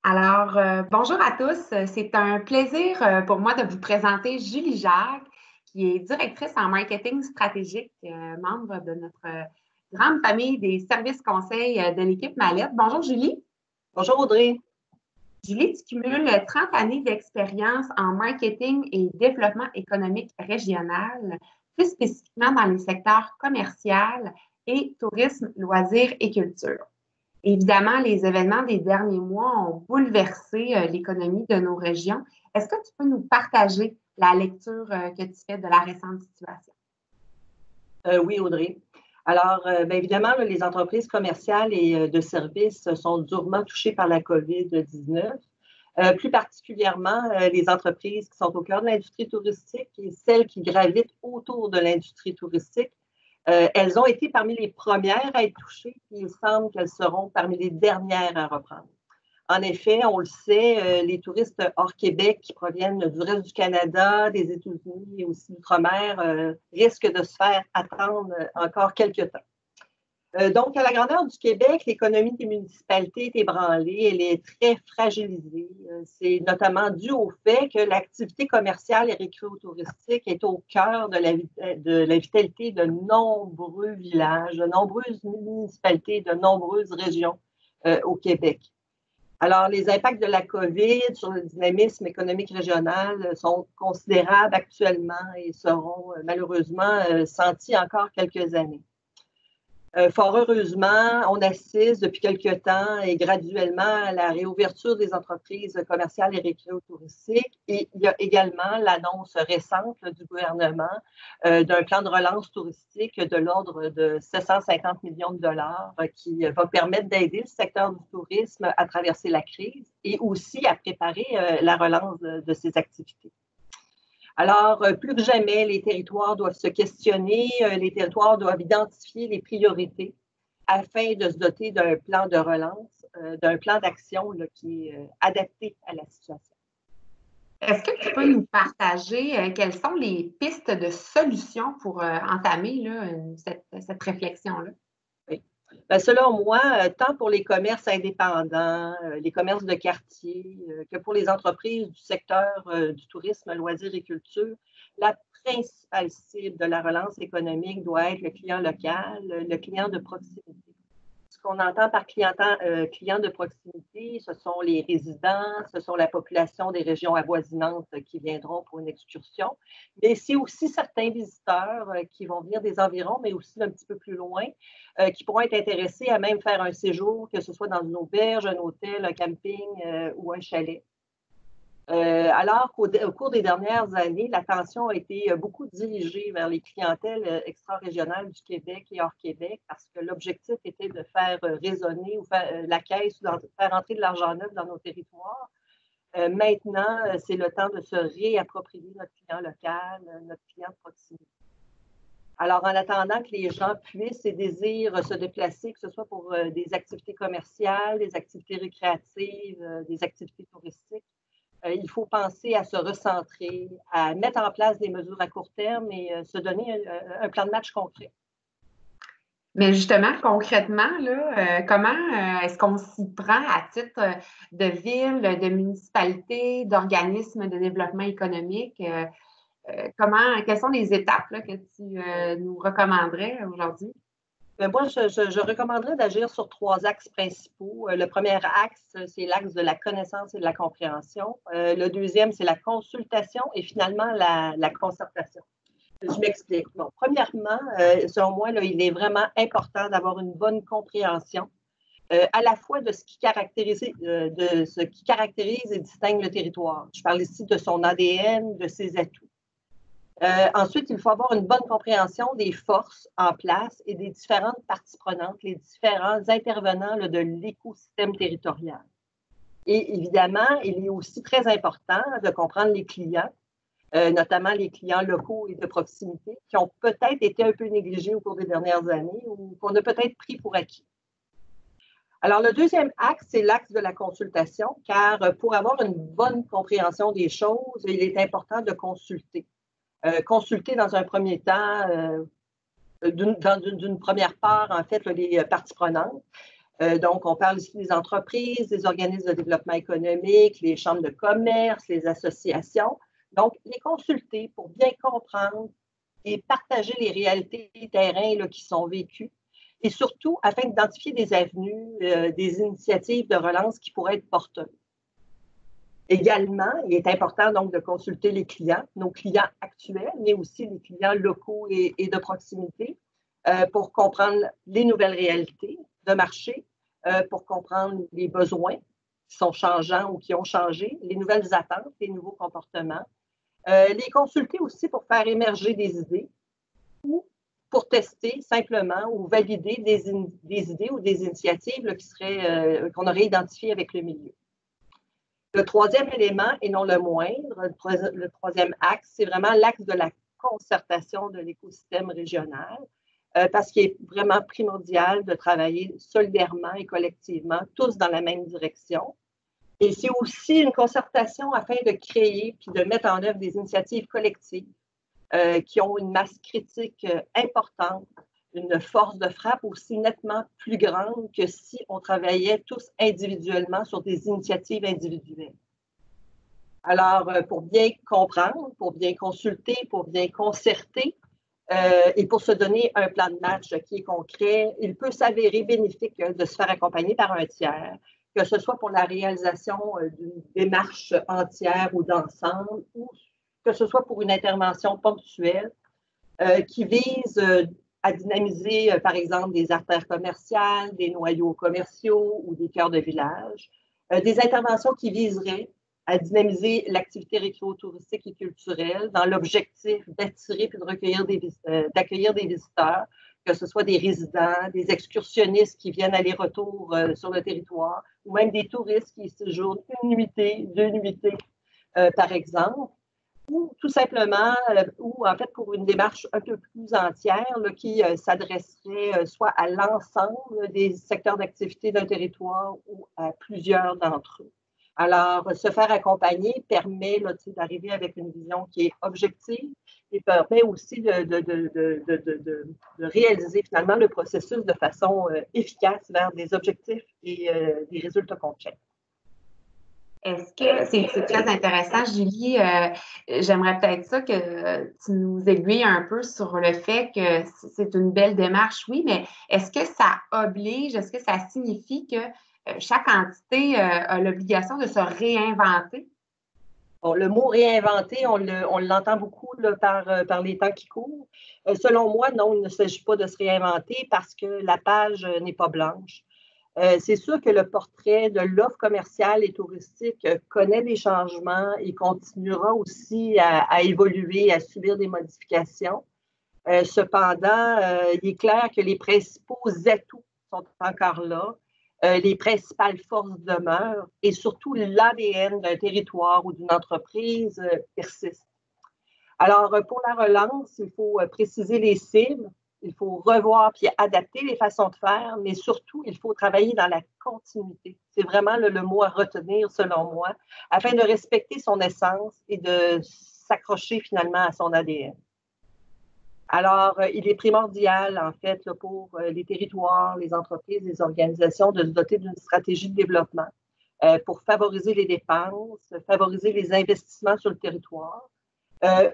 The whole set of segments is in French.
Bonjour à tous. C'est un plaisir pour moi de vous présenter Julie Jacques, qui est directrice en marketing stratégique, membre de notre grande famille des services conseils de l'équipe Mallette. Bonjour Julie. Bonjour Audrey. Julie, tu cumules 30 années d'expérience en marketing et développement économique régional, plus spécifiquement dans les secteurs commercial et tourisme, loisirs et culture. Évidemment, les événements des derniers mois ont bouleversé l'économie de nos régions. Est-ce que tu peux nous partager la lecture que tu fais de la récente situation? Oui, Audrey. Alors, bien évidemment, là, les entreprises commerciales et de services sont durement touchées par la COVID-19. Plus particulièrement, les entreprises qui sont au cœur de l'industrie touristique et celles qui gravitent autour de l'industrie touristique. Elles ont été parmi les premières à être touchées, puis il semble qu'elles seront parmi les dernières à reprendre. En effet, on le sait, les touristes hors Québec qui proviennent du reste du Canada, des États-Unis et aussi d'outre-mer risquent de se faire attendre encore quelques temps. Donc, à la grandeur du Québec, l'économie des municipalités est ébranlée, elle est très fragilisée. C'est notamment dû au fait que l'activité commerciale et récréo-touristique est au cœur de la vitalité de nombreux villages, de nombreuses municipalités, de nombreuses régions au Québec. Alors, les impacts de la COVID sur le dynamisme économique régional sont considérables actuellement et seront malheureusement sentis encore quelques années. Fort heureusement, on assiste depuis quelque temps et graduellement à la réouverture des entreprises commerciales et récréo-touristiques. Et il y a également l'annonce récente du gouvernement d'un plan de relance touristique de l'ordre de 750 millions de dollars qui va permettre d'aider le secteur du tourisme à traverser la crise et aussi à préparer la relance de ses activités. Alors, plus que jamais, les territoires doivent se questionner, les territoires doivent identifier les priorités afin de se doter d'un plan de relance, d'un plan d'action qui est adapté à la situation. Est-ce que tu peux nous partager quelles sont les pistes de solutions pour entamer là, cette réflexion-là? Oui. Bien, selon moi, tant pour les commerces indépendants, les commerces de quartier, que pour les entreprises du secteur du tourisme, loisirs et culture, la principale cible de la relance économique doit être le client local, le client de proximité. Ce qu'on entend par client de proximité, ce sont les résidents, ce sont la population des régions avoisinantes qui viendront pour une excursion, mais c'est aussi certains visiteurs qui vont venir des environs, mais aussi d'un petit peu plus loin, qui pourront être intéressés à même faire un séjour, que ce soit dans une auberge, un hôtel, un camping ou un chalet. Alors qu'au cours des dernières années, l'attention a été beaucoup dirigée vers les clientèles extra-régionales du Québec et hors Québec parce que l'objectif était de faire résonner ou faire la caisse ou faire entrer de l'argent neuf dans nos territoires. Maintenant, c'est le temps de se réapproprier notre client local, notre client de proximité. Alors, en attendant que les gens puissent et désirent se déplacer, que ce soit pour des activités commerciales, des activités récréatives, des activités touristiques, il faut penser à se recentrer, à mettre en place des mesures à court terme et se donner un plan de match concret. Mais justement, concrètement, là, comment est-ce qu'on s'y prend à titre de ville, de municipalité, d'organismes de développement économique? Quelles sont les étapes là, que tu nous recommanderais aujourd'hui? Moi, je recommanderais d'agir sur 3 axes principaux. Le premier axe, c'est l'axe de la connaissance et de la compréhension. Le deuxième, c'est la consultation et finalement la concertation. Je m'explique. Bon, premièrement, selon moi, là, il est vraiment important d'avoir une bonne compréhension à la fois de ce qui caractérise et distingue le territoire. Je parle ici de son ADN, de ses atouts. Ensuite, il faut avoir une bonne compréhension des forces en place et des différentes parties prenantes, les différents intervenants là, de l'écosystème territorial. Et évidemment, il est aussi très important de comprendre les clients, notamment les clients locaux et de proximité, qui ont peut-être été un peu négligés au cours des dernières années ou qu'on a peut-être pris pour acquis. Alors, le deuxième axe, c'est l'axe de la consultation, car pour avoir une bonne compréhension des choses, il est important de consulter. Consulter dans un premier temps, d'une première part, en fait, les parties prenantes. Donc, on parle ici des entreprises, des organismes de développement économique, les chambres de commerce, les associations. Donc, les consulter pour bien comprendre et partager les réalités terrain là, qui sont vécues et surtout afin d'identifier des avenues, des initiatives de relance qui pourraient être porteuses. Également, il est important donc de consulter les clients, nos clients actuels, mais aussi les clients locaux et de proximité pour comprendre les nouvelles réalités de marché, pour comprendre les besoins qui sont changeants ou qui ont changé, les nouvelles attentes, les nouveaux comportements. Les consulter aussi pour faire émerger des idées ou pour tester simplement ou valider des idées ou des initiatives là, qu'on aurait identifiées avec le milieu. Le troisième élément, et non le moindre, le troisième axe, c'est vraiment l'axe de la concertation de l'écosystème régional, parce qu'il est vraiment primordial de travailler solidairement et collectivement, tous dans la même direction. Et c'est aussi une concertation afin de créer puis de mettre en œuvre des initiatives collectives qui ont une masse critique importante, une force de frappe aussi nettement plus grande que si on travaillait tous individuellement sur des initiatives individuelles. Alors, pour bien comprendre, pour bien consulter, pour bien concerter et pour se donner un plan de match qui est concret, il peut s'avérer bénéfique de se faire accompagner par un tiers, que ce soit pour la réalisation d'une démarche entière ou d'ensemble, ou que ce soit pour une intervention ponctuelle qui vise à dynamiser, par exemple, des artères commerciales, des noyaux commerciaux ou des cœurs de village, des interventions qui viseraient à dynamiser l'activité récréo-touristique et culturelle dans l'objectif d'attirer et de d'accueillir des visiteurs, que ce soit des résidents, des excursionnistes qui viennent aller-retour sur le territoire, ou même des touristes qui séjournent une nuitée, 2 nuitées, par exemple, ou tout simplement, ou en fait pour une démarche un peu plus entière là, qui s'adresserait soit à l'ensemble des secteurs d'activité d'un territoire ou à plusieurs d'entre eux. Alors, se faire accompagner permet d'arriver avec une vision qui est objective et permet aussi de réaliser finalement le processus de façon efficace vers des objectifs et des résultats concrets. Est-ce que c'est très intéressant, Julie? J'aimerais peut-être ça que tu nous aiguilles un peu sur le fait que c'est une belle démarche, oui, mais est-ce que ça oblige, est-ce que ça signifie que chaque entité a l'obligation de se réinventer? Bon, le mot réinventer, on l'entend beaucoup là, par les temps qui courent. Selon moi, non, il ne s'agit pas de se réinventer parce que la page n'est pas blanche. C'est sûr que le portrait de l'offre commerciale et touristique connaît des changements et continuera aussi à évoluer, à subir des modifications. Cependant, il est clair que les principaux atouts sont encore là. Les principales forces demeurent et surtout l'ADN d'un territoire ou d'une entreprise persiste. Alors, pour la relance, il faut préciser les cibles, il faut revoir puis adapter les façons de faire, mais surtout, il faut travailler dans la continuité. C'est vraiment le mot à retenir, selon moi, afin de respecter son essence et de s'accrocher finalement à son ADN. Alors, il est primordial, en fait, là, pour les territoires, les entreprises, les organisations, de se doter d'une stratégie de développement pour favoriser les dépenses, favoriser les investissements sur le territoire,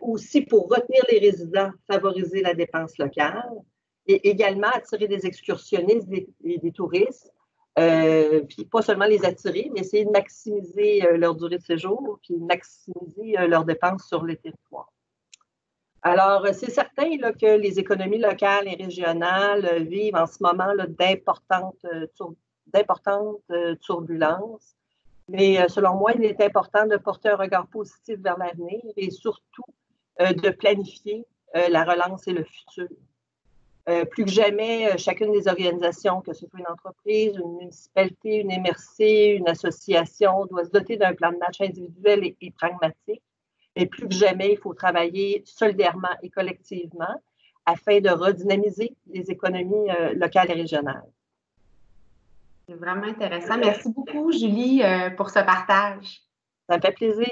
aussi pour retenir les résidents, favoriser la dépense locale et également attirer des excursionnistes et des touristes, puis pas seulement les attirer, mais essayer de maximiser leur durée de séjour, puis maximiser leurs dépenses sur les territoires. Alors, c'est certain là, que les économies locales et régionales vivent en ce moment d'importantes turbulences. Mais selon moi, il est important de porter un regard positif vers l'avenir et surtout de planifier la relance et le futur. Plus que jamais, chacune des organisations, que ce soit une entreprise, une municipalité, une MRC, une association, doit se doter d'un plan de match individuel et pragmatique. Et plus que jamais, il faut travailler solidairement et collectivement afin de redynamiser les économies locales et régionales. C'est vraiment intéressant. Merci beaucoup, Julie, pour ce partage. Ça me fait plaisir.